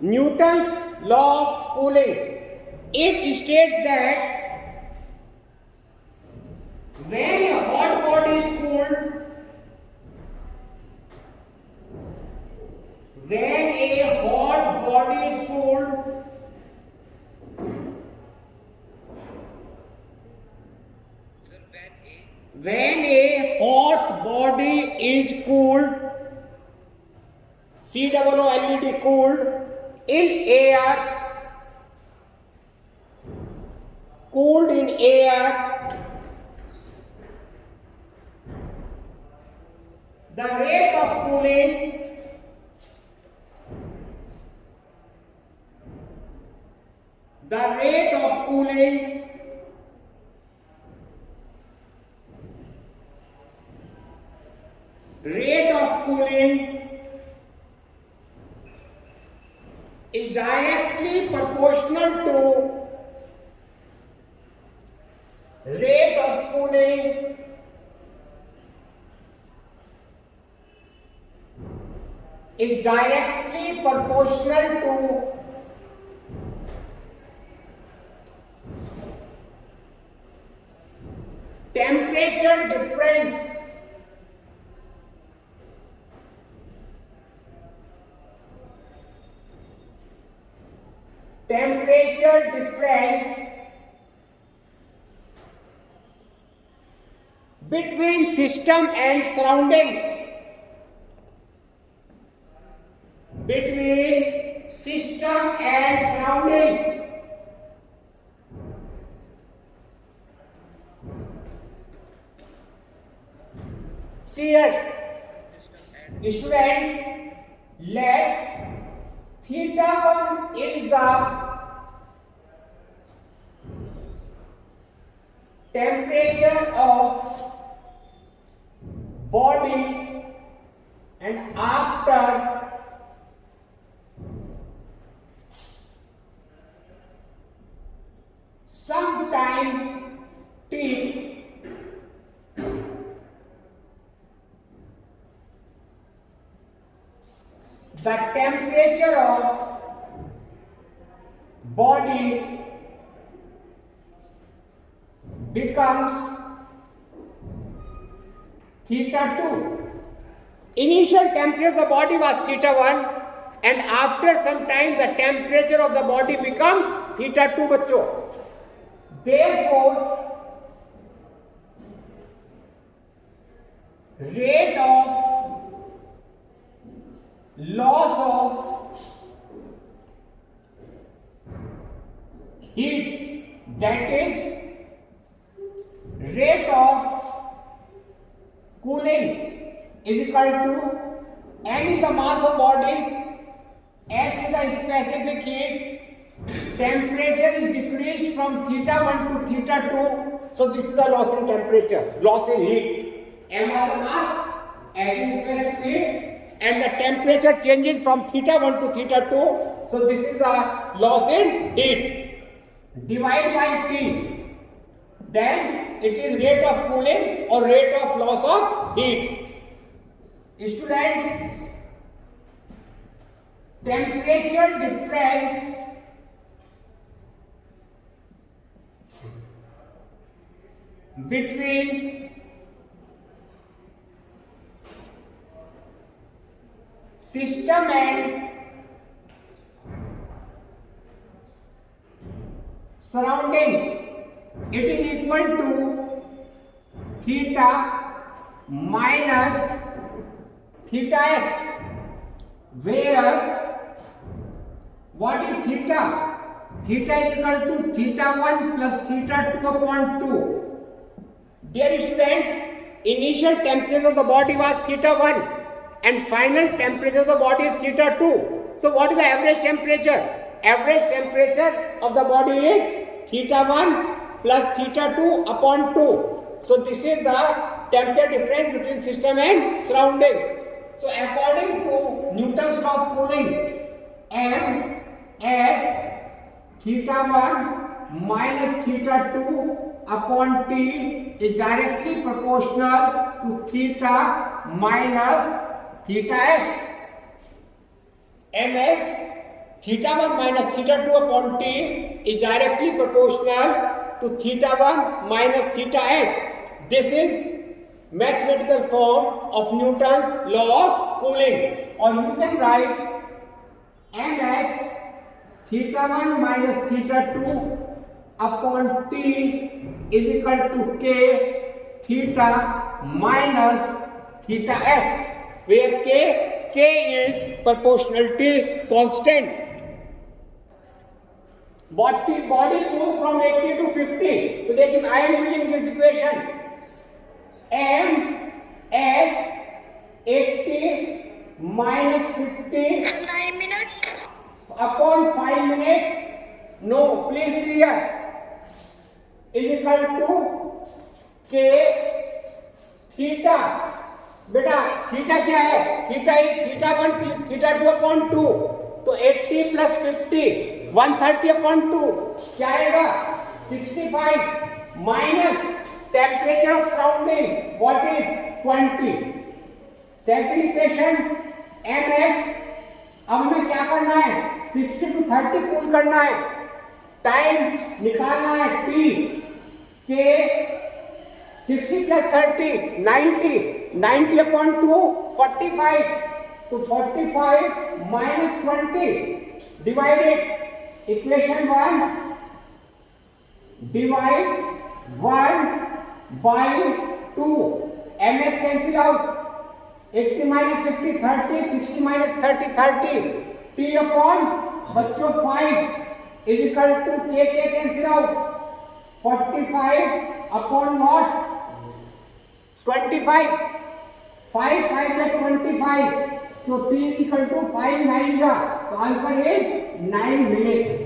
Newton's law of cooling. It states that when a hot body is cooled, when a hot body is cooled, when a hot body is cooled, COOLED, cooled in air, cooled in air, the rate of cooling is directly proportional to rate of cooling is directly proportional to temperature difference between system and surroundings. Between system and surroundings. See here, students, let theta 1 is the temperature of body, and after some time t, the temperature of body becomes theta 2. Initial temperature of the body was theta 1 and after some time the temperature of the body becomes theta 2 बच्चों. Therefore, rate of loss of heat, that is rate of cooling, is equal to m is the mass of body, s is the specific heat, temperature is decreased from theta 1 to theta 2, so this is the loss in temperature, loss in heat. M is the mass, s is specific heat, and the temperature changes from theta 1 to theta 2, so this is the loss in heat. Divide by T, then it is rate of cooling or rate of loss of heat. Students, temperature difference between system and surroundings, it is equal to theta minus theta s, where what is theta? Theta is equal to theta 1 plus theta 2 upon 2. Dear students, initial temperature of the body was theta 1 and final temperature of the body is theta 2. So what is the average temperature? Average temperature of the body is theta 1 plus theta 2 upon 2. So this is the temperature difference between system and surroundings. So according to Newton's law of cooling, M S theta 1 minus theta 2 upon T is directly proportional to theta minus theta S. Ms theta 1 minus theta 2 upon t is directly proportional to theta 1 minus theta s. This is mathematical form of Newton's law of cooling, or you can write m as theta 1 minus theta 2 upon t is equal to k theta minus theta s, where k is proportionality constant. Body moves from 80 to 50. So देखिए, I am using this equation. M as 80 minus 50 9 minutes. upon 5 minutes. No, please clear. Is equal to k theta. बेटा theta क्या है? Theta is theta 1 plus theta 2 upon 2. तो 80 plus 50 130 upon 2 क्या आएगा? 65 minus temperature of surrounding what is 20. Second equation ms. अब हमें क्या करना है? 60 to 30 कूल करना है. टाइम निकालना है t. k 60 plus 30 90 upon 2 45. तो 45 minus 20 divided equation 1 divide 1 by 2. ms cancel out. 80 minus 50 30, 60 minus 30 30. t upon बच्चों 5 is equal to k cancel out. 45 upon what? 25. 5 5 is 25. So t is equal to 5 9 का. तो answer is 9 minute.